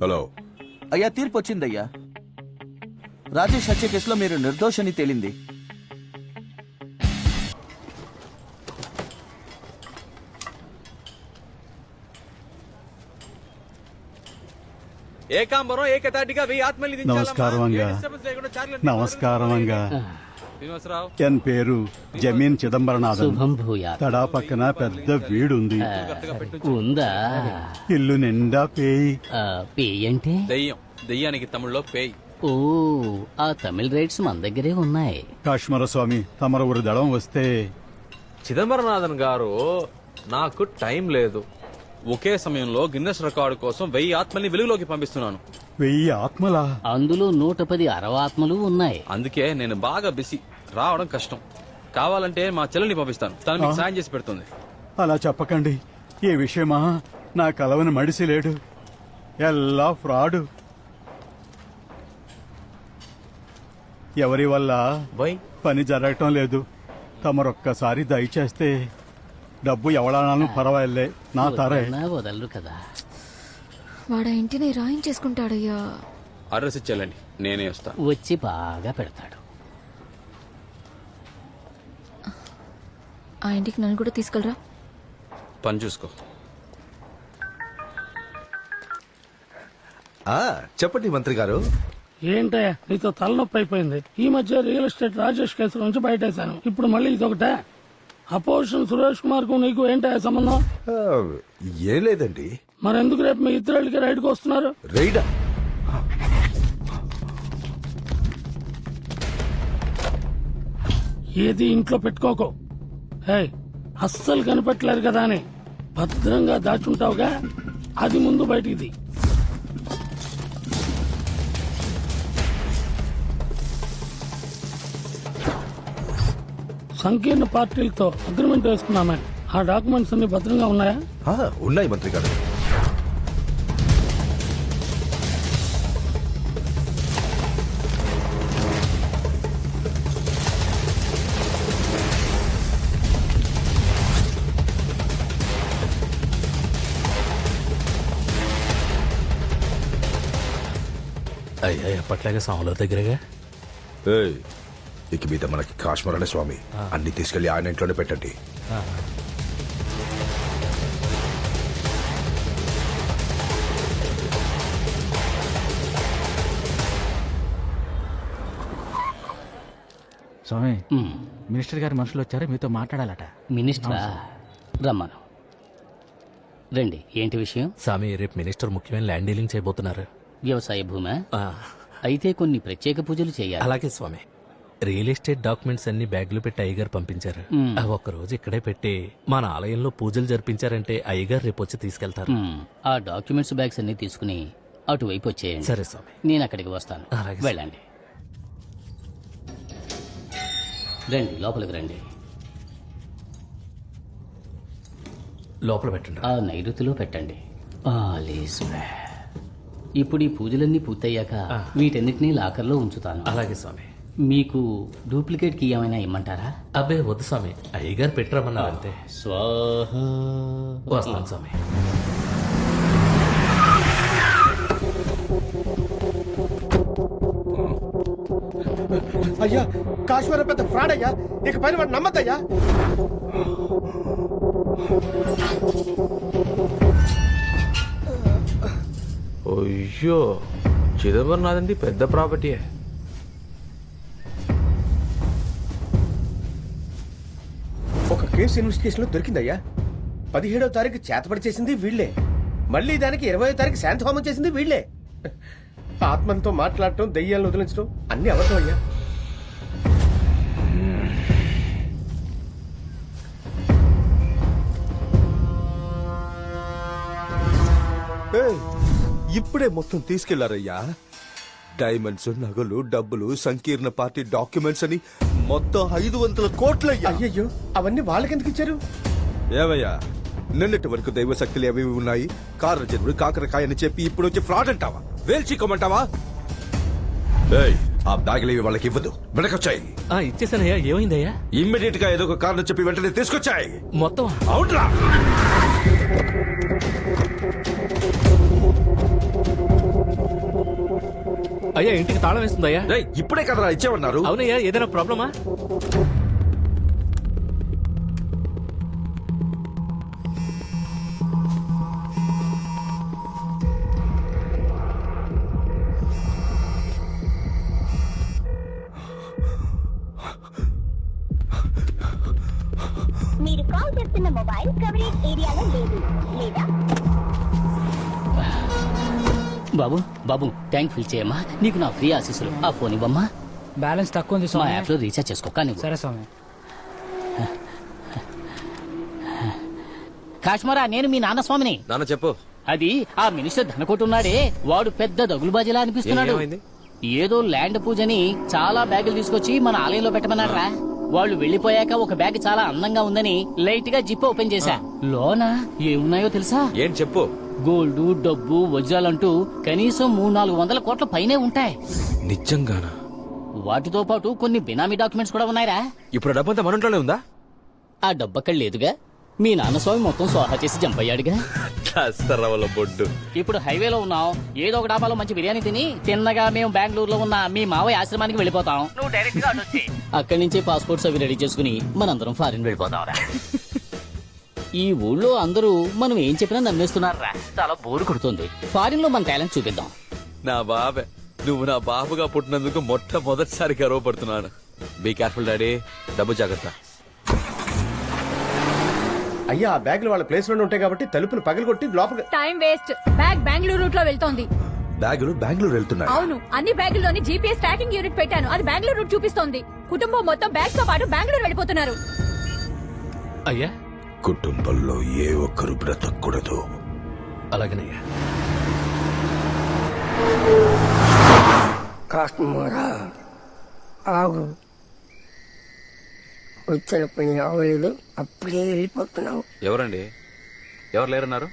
Hello అయ్యా, తీర్పు వచ్చిందయ్యా. రాజేష్ హత్య కేసులో మీరు నిర్దోషని తేలింది. ఏకాంబరం ఏకతాటిగా 1000 ఆత్మల్ని నమస్కారమంగా. ఎన్ పేరు జమీన్ చిదంబరనాథన్. తడా పక్కన పెద్ద వీడుంది. ఉందా? ఇల్లు నిండా పేయి. పేయి అంటే దెయ్యం. దెయ్యానికి తమిళ్లో పేయ్. ఓ, ఆ తమిళ రైట్స్ మన దగ్గరే ఉన్నాయి. కాశ్మర స్వామి, తమరు ఊరి దళం వస్తే. చిదంబరనాథన్ గారు, నాకు టైం లేదు. ఒకే సమయంలో గిన్నెస్ రికార్డు కోసం 1000 ఆత్మల్ని వెలుగులోకి పంపిస్తున్నాను. 1000 ఆత్మలా? అందులో 110 అరవాత్మలు ఉన్నాయి. అందుకే నేను బాగా బిజీ, రావడం కష్టం. కావాలంటే మా చెల్లెల్ని పంపిస్తాను, తను మీకు సాయం చేసి పెడుతుంది. అలా చెప్పకండి. ఈ విషయమా నా కలవని మడిసి లేడు. ఎల్లా ఫ్రాడు. ఎవరి వల్ల పని జరగటం లేదు. తమరొక్కసారి దయచేస్తే డబ్బు ఎవడాను పర్వాలే, నా తరే. వదలరు కదా. వాడ ఇంటిని రాయించేసుకుంటాడయ్యా. అడ్రస్ ఇచ్చేయాలండి, నేనే వస్తాను. వచ్చి బాగా పెడతాడు. ఆ ఇంటికి నన్ను కూడా తీసుకెళ్ళరా. పని చూసుకో. చెప్పండి మంత్రి గారు. ఏంటయ్యా నీతో తలనొప్పి అయిపోయింది. ఈ మధ్య రియల్ ఎస్టేట్ రాజేష్ కేసు నుంచి బయటేశాను. ఇప్పుడు మళ్ళీ ఇదొకటే. అపోజిషన్ సురేష్ కుమార్ కు నీకు ఏంటయ్యా సంబంధం? ఏం లేదండి. మరెందుకు రేపు మీ ఇద్దరికి రైడ్కి వస్తున్నారు? రైడా? ఏది ఇంట్లో పెట్టుకోకు. హే, అస్సలు కనిపెట్టలేదు కదా అని భద్రంగా దాచుంటావుగా, అది ముందు బయటికి. సంకీర్ణ పార్టీలతో అగ్రిమెంట్ వేసుకున్నామే. ఆ డాక్యుమెంట్స్ అన్ని భద్రంగా ఉన్నాయా? ఉన్నాయి మంత్రి గారు. అయ్యా ఎప్పట్లాగే సాముల దగ్గరగా. ఇక మీద మనకి కాశ్మీర్ అనే స్వామి. అన్ని తీసుకెళ్లి ఆయన ఇంట్లోనే పెట్టండి. స్వామి, మినిస్టర్ గారి మనుషులు వచ్చారు, మీతో మాట్లాడాలట. మినిస్టరా? రమ్మను. రండి. ఏంటి విషయం? స్వామి, రేపు మినిస్టర్ ముఖ్యమైన ల్యాండ్ డీలింగ్ చేయబోతున్నారు. వ్యవసాయ భూమా? అయితే కొన్ని ప్రత్యేక పూజలు చేయాలి. అలాగే స్వామి. రియల్ ఎస్టేట్ డాక్యుమెంట్స్ అన్ని బ్యాగులు పెట్టి అయ్యగారు పంపించారు. అవి ఒక్కరోజు ఇక్కడే పెట్టి మన ఆలయంలో పూజలు జరిపించారంటే అయ్యగారు రేపు వచ్చి తీసుకెళ్తారు. ఆ డాక్యుమెంట్స్ బ్యాగ్స్ అన్ని తీసుకుని అటువైపు వచ్చేయండి. సరే స్వామి, నేను అక్కడికి వస్తాను. వెళ్ళండి. రండి, లోపలికి రండి. లోపల పెట్టండి. ఆ నైరుతిలో పెట్టండి. ఇప్పుడు ఈ పూజలన్నీ పూర్తయ్యాక వీటన్నిటినీ లాకర్లో ఉంచుతాను. అలాగే స్వామి. మీకు డూప్లికేట్ కీ ఏమైనా ఇమ్మంటారా? అబ్బే వద్దు స్వామి, అయ్యగారు పెట్టరమన్నారంతే. స్వాహ. వస్తాను స్వామి. అయ్యా, కాశ్మీర్ పెద్ద ఫ్రాడ్ అయ్యా. ఇక పైన వాడు నమ్మద్దయ్యా. అయ్యో, చిదంబరనాథంది పెద్ద ప్రాపర్టీయే. ఒక కేసు ఇన్వెస్టిగేషన్ లో దొరికిందయ్యా. 17వ తారీఖు చేతపడి చేసింది వీళ్లే. మళ్ళీ దానికి 20వ తారీఖు శాంతహోమం చేసింది వీళ్లే. ఆత్మతో మాట్లాడటం, దెయ్యాలను వదిలించడం అన్ని అబద్ధం అయ్యా. ఇప్పుడే మొత్తం తీసుకెళ్లారయ్యా. డైమండ్స్, నగలు, డబ్బులు, సంకీర్ణ పార్టీ డాక్యుమెంట్స్ అని మొత్తం 500 కోట్లయ్యా. అయ్యయ్యో, అవన్నీ వాళ్ళకెందుకు ఇచ్చారు? ఏమయ్యా, నిన్నటి వరకు దైవ శక్తులు ఏవి ఉన్నాయి, కారజనుడు కాకరకాయ అని చెప్పి ఇప్పుడు వచ్చి ఫ్రాడ్ అంటావా? వేల్చికోమంటావా? ఆ బ్యాగులు వాళ్ళకి ఇవ్వదు, వెనకొచ్చాయి. ఇచ్చేసానయ్యా. ఏమైందయ్యా? ఇమ్మీడియట్ గా ఏదో ఒక కారణం చెప్పి వెంటనే తీసుకొచ్చాయి. మొత్తం అవునరా? అయ్యా ఇంటికి తాళం వేస్తుందయ్యా. రేయ్, ఇప్పుడే కదరా ఇచ్చేవన్నారు. అవునయ్యా, ఏదైనా ప్రాబ్లమా? మీరు కాల్ చేస్తున్న మొబైల్ కవరేజ్ ఏరియాలో లేదు లేదా బాబు బాబు ట్యాంక్ ఫిల్ చేయమ్మా. నీకు నా ఫ్రీ ఆశీస్సులు. ఆ ఫోన్ ఇవ్వమ్మా. బ్యాలెన్స్ తక్కువ ఉంది మా స్వామి. యాప్ లో రీఛార్జ్ చేసుకో. కానీ సరే స్వామి. కాశ్మరా, నేను మీ నాన్న స్వామిని. నాన్న చెప్పు. అది ఆ మినిస్టర్ ధనకొట్టున్నాడే, వాడు పెద్ద దగులుబాజీలా అనిపిస్తున్నాడు. ఏమైంది? ఏదో ల్యాండ్ పూజని చాలా బ్యాగులు తీసుకొచ్చి మన ఆలయంలో పెట్టమన్నాడు రా. వాళ్ళు వెళ్లిపోయాక ఒక బ్యాగ్ చాలా అందంగా ఉందని లైట్ గా జిప్ ఓపెన్ చేశా. లోన ఏమున్నాయో తెలుసా? ఏం చెప్పు. గోల్డ్, డబ్బు, వజ్రాలంటూ కనీసం 300-400 కోట్ల పైనే ఉంటాయి. నిజంగానా? వాటితో పాటు కొన్ని బినామీ డాక్యుమెంట్స్ కూడా ఉన్నాయిరా. ఇప్పుడు డబ్బంతా మన ఇంట్లోనే ఉందా? ఆ డబ్బక్కడ లేదుగా. మీ నాన్న స్వామి మొత్తం స్వాహా చేసి జంప్ అయ్యాడుగా. కాస్తరవల బొడ్డు. ఇప్పుడు హైవేలో ఉన్నాం. ఏదో ఒక డాబాలో మంచి బిర్యానీ తిని తిన్నగా మేము బెంగళూరులో ఉన్న మీ మావయ్య ఆశ్రమానికి వెళ్ళిపోతాం. నువ్వు డైరెక్ట్ గా అక్కడి నుంచే పాస్పోర్ట్స్ అవి రెడీ చేసుకుని మనందరం ఫారిన్ వెళ్ళిపోతాం. ఈ ఊళ్ళో అందరూ మనం ఏం చెప్పినా నమ్మేస్తున్నారా. చాలా బోరు కొడుతుంది. ఫారిన్ లో మన టాలెంట్ చూపిద్దాం. నా బాబే, నువ్వు నా బాబుగా పుట్టినందుకు మొట్టమొదటిసారి గర్వపడుతున్నాను. Be careful daddy. డబ్బు జాగ్రత్త. అయ్యా ఆ బ్యాగులు వాళ్ళ ప్లేస్ లోనే ఉంటాయి కాబట్టి తలుపులు పగలగొట్టి లోపల. Time waste. Bag Bengaluru route లో వెళ్తోంది. బ్యాగులు బెంగళూరు వెళ్తున్నాయి. అవును, అన్ని బ్యాగుల్లోని జీపీఎస్ ట్రాకింగ్ యూనిట్ పెట్టాను. అది బెంగళూరు రూట్ చూపిస్తోంది. కుటుంబం మొత్తం బ్యాగ్స్ తో పాటు బెంగళూరు వెళ్ళిపోతున్నారు. అయ్యా కుటుంబంలో ఏ ఒక్కరు బ్రతకూడదు. అలాగనయ్యా. కాస్టమరా ఆగు. వచ్చిన పని అవ్వలేదు, అప్పుడే వెళ్ళిపోతున్నావు. ఎవరండి? ఎవరు లేరన్నారు?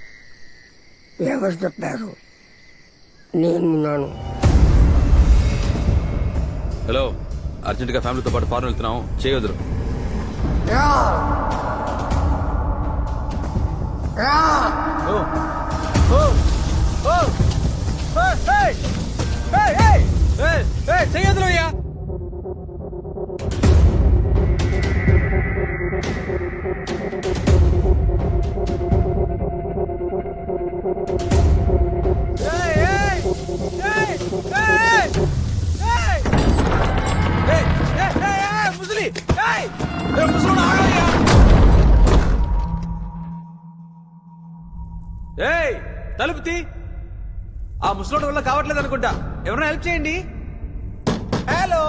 ఎవరు చెప్పారు? నేనున్నాను. హలో, అర్జెంట్ గా ఫ్యామిలీతో పాటు ఫారెన్ వెళ్తున్నాం. చేయొద్దు. చేయొద్దు అయ్యా. తలుపు తీ. ఆ ముసలోడి వల్ల కావట్లేదు అనుకుంటా. ఎవరైనా హెల్ప్ చేయండి. హలో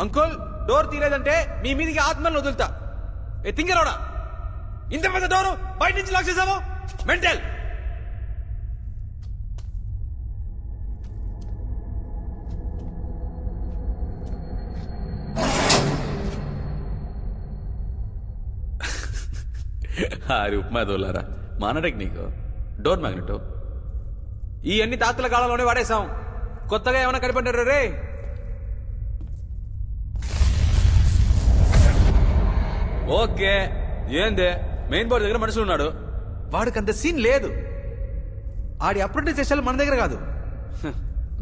అంకుల్, డోర్ తీరేదంటే మీ మీదికి ఆత్మలను వదులుతా. ఏ తింగరోడా, ఇంత పెద్ద డోరు బయట నుంచి లాక్ చేసావు. మెంటల్. హారి ఉప్మా దోలారా. మాన టెక్నిక్, డోర్ మ్యాగ్నెట్. ఈ అన్ని తాతల కాలంలోనే వాడేశాం. కొత్తగా ఏమైనా కనిపెట్టారు రే? ఓకే, ఏందే మెయిన్ బోర్డు దగ్గర మనుషులు ఉన్నాడు. వాడికి అంత సీన్ లేదు. ఆడి అప్రెంటిస్ చేసేది మన దగ్గర కాదు.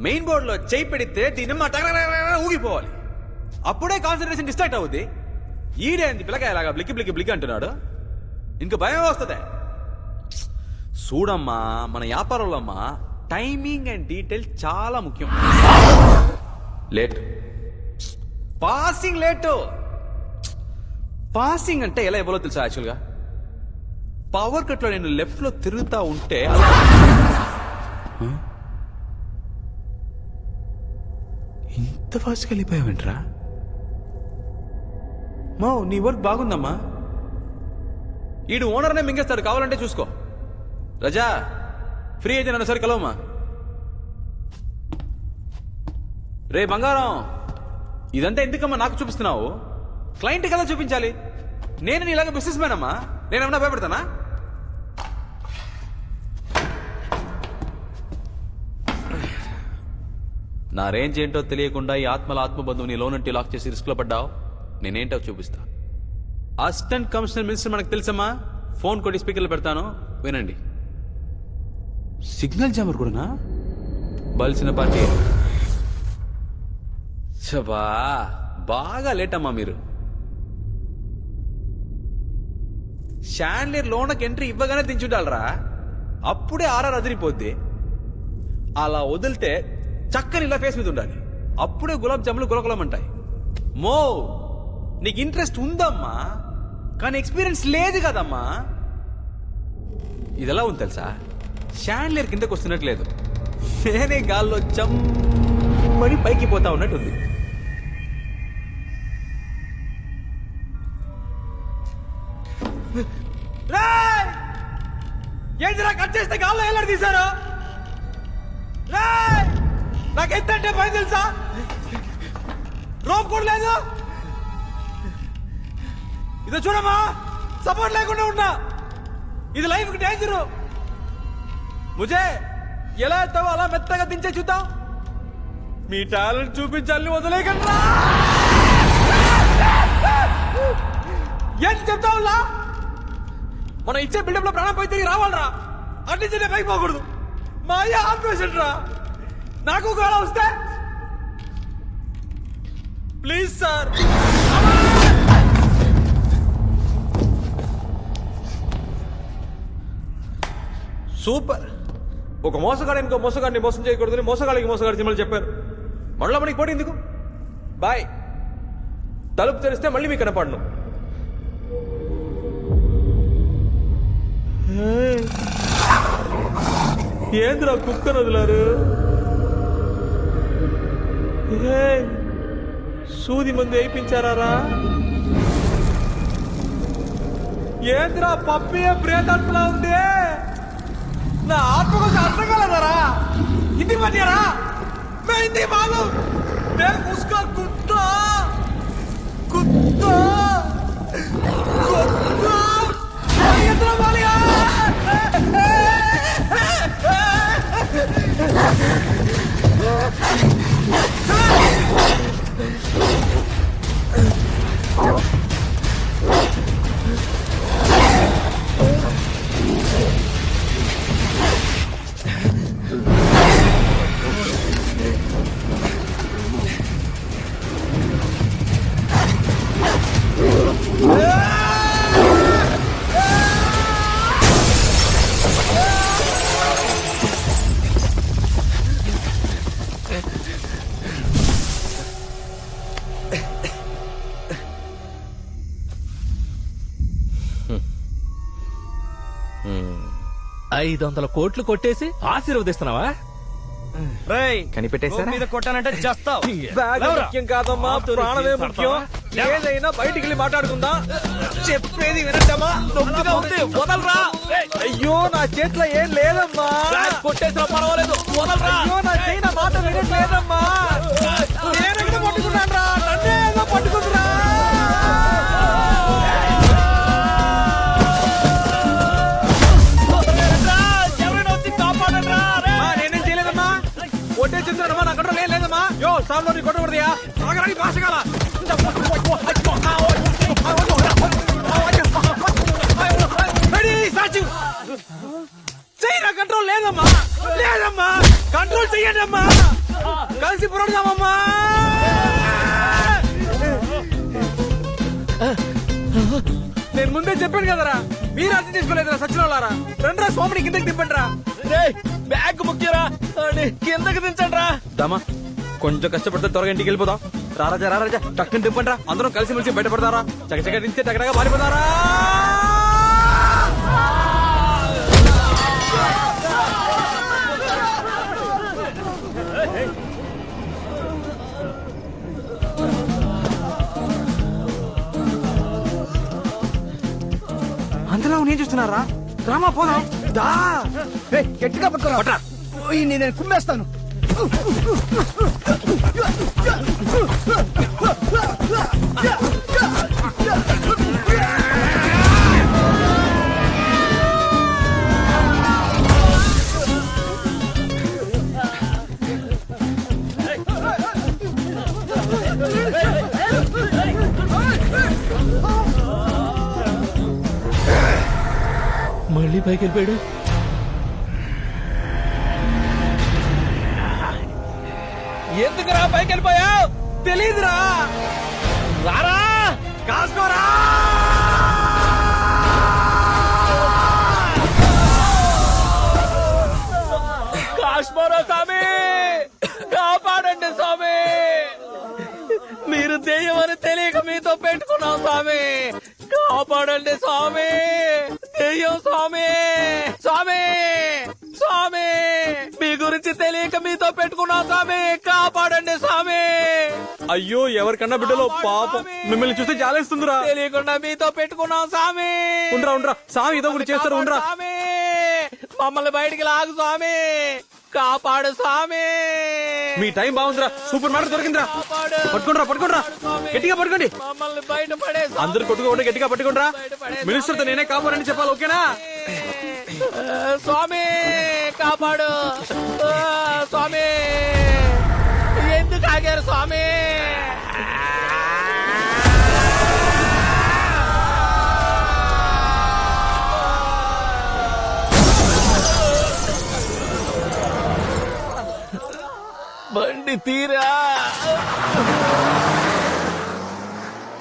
మెయిన్ బోర్డులో చేయి పెడితే దీని ఊగిపోవాలి. అప్పుడే కాన్సన్ట్రేషన్ డిస్ట్రాక్ట్ అవుద్ది. ఈడేంది పిల్లకాయలాగా బ్లిక్కి బ్లిక్కి బ్లిక్ అంటున్నాడు. ఇంక భయం వస్తుంది. చూడమ్మా, మన వ్యాపారంలో అమ్మా టైమింగ్ అండ్ డీటెయిల్ చాలా ముఖ్యం. లేట్ పాసింగ్, లేటు పాసింగ్ అంటే ఎలా ఇవ్వాలో తెలుసా? యాక్చువల్గా పవర్ కట్ లో నేను లెఫ్ట్ లో తిరుగుతా ఉంటే ఇంత ఫాస్ట్గా వెళ్ళిపోయావేంట్రా? మా నీ వర్క్ బాగుందమ్మా. ఈడు ఓనర్నే మింగేస్తాడు, కావాలంటే చూసుకో. రజా, ఫ్రీ అయితే నన్ను సరి కలవమ్మా. రే బంగారం, ఇదంతా ఎందుకమ్మా నాకు చూపిస్తున్నావు? క్లయింట్ కదా చూపించాలి. నేను ఇలాగ బిజినెస్ మ్యాన్ అమ్మా. నేనేమన్నా భయపడతానా? నా రేంజ్ ఏంటో తెలియకుండా ఈ ఆత్మల ఆత్మబంధువుని లోనంటి లాక్ చేసి రిస్క్ లో పడ్డావు. నేనేంటో చూపిస్తా. అసిస్టెంట్ కమిషనర్ మినిస్టర్ మనకు తెలుసమ్మా. ఫోన్ కొట్టి స్పీకర్లో పెడతాను, వినండి. సిగ్నల్ జామర్ కూడానా? బలిసిన పార్టీ. చబా బాగా లేట్ అమ్మా మీరు. షాన్లియర్ లోనకి ఎంట్రీ ఇవ్వగానే దించుండాలరా, అప్పుడే ఆర్ఆర్ అదిరిపోద్ది. అలా వదిలితే చక్కని ఇలా ఫేస్ మీద ఉండాలి, అప్పుడే గులాబ్ జాములు గులగులమంటాయి. మో నీకు ఇంట్రెస్ట్ ఉందమ్మా, కానీ ఎక్స్పీరియన్స్ లేదు కదమ్మా. ఇది ఎలా ఉంది తెలుసా, షాన్లియర్ కిందకు వస్తున్నట్లేదు, నేనే గాల్లో చమ్మని పైకి పోతా ఉన్నట్టుంది. ఏంటిరా కట్ చేస్తే గాల్లో ఎలా తీశారు? నాకు ఎంతంటే భయం తెలుసా, రోప్ కూడా లేదు. ఇదో చూడమ్మా, సపోర్ట్ లేకుండా ఉన్నా, ఇది లైఫ్ కి డేంజర్. ముజే ఎలా ఎత్తావో అలా మెత్తగా దించే చూద్దాం. మీ టాలెంట్ చూపించాలని వదిలేయకండి. ఏంటి చెప్తావులా, మనం ఇచ్చే బిల్డప్ లో ప్రాణం పోయి తిరిగి రావాలరా, అట్నుంచి పైకి పోకూడదు. మా అయ్య ఆపరేషన్ రా, నాకు గోళ వస్తే ప్లీజ్ సార్. సూపర్. ఒక మోసగాడు ఇంకో మోసగాడిని మోసం చేయకూడదని మోసగాడికి మోసగాడి సినిమాలు చెప్పారు. మళ్ళీ మనకి పోటీ ఎందుకు? బాయ్. తలుపు తెరిస్తే మళ్ళీ మీకు కనపడను. ఏంద్రా కుక్కను వదిలారు? సూది మంది వేయించారా? ఏంద్రా పప్పి ప్రేతత్లా ఉంది, నా ఆత్మ కోసం అర్థం కలదరా. ఇది మధ్యరా హిందీ మాలు ఉస్కా కుత్తా కుత్తా కుత్తా మాలియా. $500 కోట్లు కొట్టేసి ఆశీర్వదిస్తున్నావా? కనిపెట్టేశారా? మీద కొట్టానంటే చేస్తావు. బ్యాగ్ ముఖ్యం కాదమ్మా, ప్రాణమే ముఖ్యం. ఏదైనా బయటికి వెళ్ళి మాట్లాడుకుందాం. చెప్పేది వినట్టమ్మా, నొప్పిగా ఉంది, వదలరా. అయ్యో నా చేతిలో ఏం లేదమ్మా, కొట్టేసినా పర్వాలేదు, వదలరా. అయ్యో నా చేయి నా మాట వినట్లేదమ్మా, నేనెక్కడ పట్టుకున్నాను రా, నన్నే ఏదో పట్టుకుంటురా. కొట్టేసిందమ్మా, నా కంట్రోల్ ఏం లేదమ్మా. యో సార్లో నీ కొట్టకూడదయా, ఆగరాని భాషకాల చెయ్యి. నా కంట్రోల్ లేదమ్మా, లేదమ్మా, కంట్రోల్ చెయ్యండి అమ్మా, కలిసి పురడదామమ్మా. నేను ముందే చెప్పాను కదరా, మీరు అర్థం తీసుకోలేదురా సచ్చినోళ్ళారా. రండ్రా సోమని కిందకి తిప్పండి రా. బ్యాగ్ ముఖ్యరా, కిందకి దించండి రా. దమా కొంచెం కష్టపడితే త్వరగా ఇంటికి వెళ్ళిపోదాం. రారాజా రారాజా టక్కుని తిప్పండి రా, అందరం కలిసి మెలిసి బయటపడతారా. చకచక దించే టగడగా మారిపోతారా. అంతలా నేను చూస్తున్నారా, డ్రామా పోదాం దా. గట్టిగా పట్టుకురా, నేను కుమ్మేస్తాను. మళ్ళీ పైకి వెళ్ళిపోయాడు. ఎందుకురా పైకి వెళ్ళిపోయావు? తెలీదురా. రారా కాసుకోరా. కాశ్మోరా స్వామి, కాపాడండి స్వామి. మీరు దెయ్యమని తెలియక మీతో పెట్టుకున్నాం స్వామి. కాపాడండి స్వామి. దెయ్యం స్వామి. స్వామి స్వామి, మీ గురించి తెలియక మీతో పెట్టుకున్నాం స్వామి. కాపాడండి స్వామి. అయ్యో ఎవరికన్నా బిడ్డలో పాపం, మిమ్మల్ని చూస్తే జాలేస్తుందిరా. తెలియకుండా మీతో పెట్టుకున్నాం స్వామి. ఉండరా స్వామి ఏదో ఒకటి చేస్తారు. ఉండరా స్వామి, మమ్మల్ని బయటికి లాగు స్వామి. కాపాడు స్వామి. మీ టైం బాగుందిరా. సూపర్ మార్కెట్ దొరికిందిరా. కాపాడు. పట్టుకోండిరా గట్టిగా పట్టుకోండి. మమ్మల్ని బయట పడే అందరు కొట్టుకోండి, గట్టిగా పట్టుకోండిరా. మినిస్టర్ తో నేనే కాపాడని చెప్పాలి, ఓకేనా? స్వామి కాపాడు. స్వామి ఎందుకు ఆగారు స్వామి? బండి తీరా.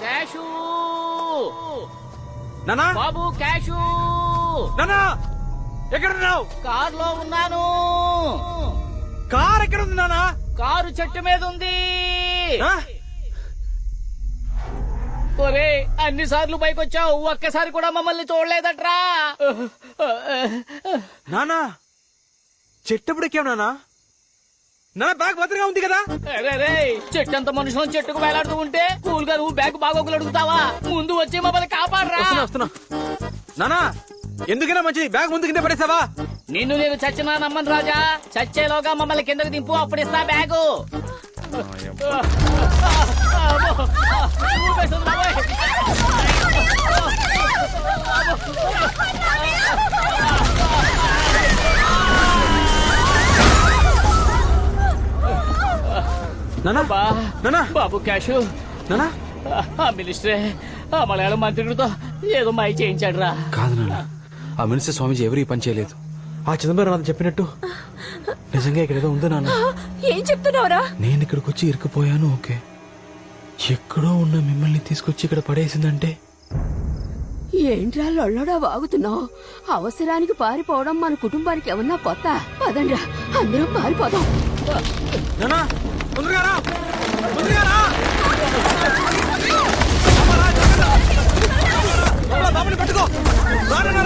క్యాషు నానా బాబు, క్యాషు నానా ఎక్కడున్నావు? కారులో ఉన్నాను. కార్ ఎక్కడ ఉంది నానా? కారు చెట్టు మీద ఉంది. ఆ? ఒరే, అన్ని సార్లు పైకి వచ్చావు, ఒక్కసారి కూడా మమ్మల్ని చూడలేదట్రా. నానా చెట్టప్పుడు ఎక్కావు నానా? నానా బ్యాగ్ భద్రంగా ఉంది కదా? అరే, చెట్టంత మనుషులను చెట్టుకు వేలాడుతూ ఉంటే కూల్ గా నువ్వు బ్యాగ్ బాగోగులు అడుగుతావా? ముందు వచ్చి మమ్మల్ని కాపాడరా. వస్తున్నా నానా. ఎందుకైనా మంచి బ్యాగ్ ముందు కింద పడేసావా? నిన్ను నేను చచ్చినా నమ్మను రాజా. చచ్చేలోగా మమ్మల్ని కిందకు దింపు, అప్పుడు ఇస్తా బ్యాగు. నానా నానా బాబు క్యాషు, నానా ఆ మినిస్టరే ఆ మలయాళం మంత్రికుడితో ఏదో మాయ చేయించాడు రా. కాదు నాన్న, ఆ మినిస్టర్ స్వామీజీ ఎవరు ఈ పని చేయలేదు. ఆ చిదంబరం చెప్పినట్టు నిజంగా ఇక్కడ ఏదో ఉందో నాన్న. ఏం చెప్తున్నావురా? నేను ఇక్కడికి వచ్చి ఇరుక్కుపోయాను, ఓకే. ఎక్కడో ఉన్న మిమ్మల్ని తీసుకొచ్చి ఇక్కడ పడేసిందంటే ఏంట్రా లొల్లడా వాగుతున్నావు? అవసరానికి పారిపోవడం మన కుటుంబానికి ఏమన్నా కొత్త? పదండ్రా, అందరం పారిపోదాం. నానా తొందరగా రా, తొందరగా రా. బాబుని పట్టుకో. రా నాన్నా.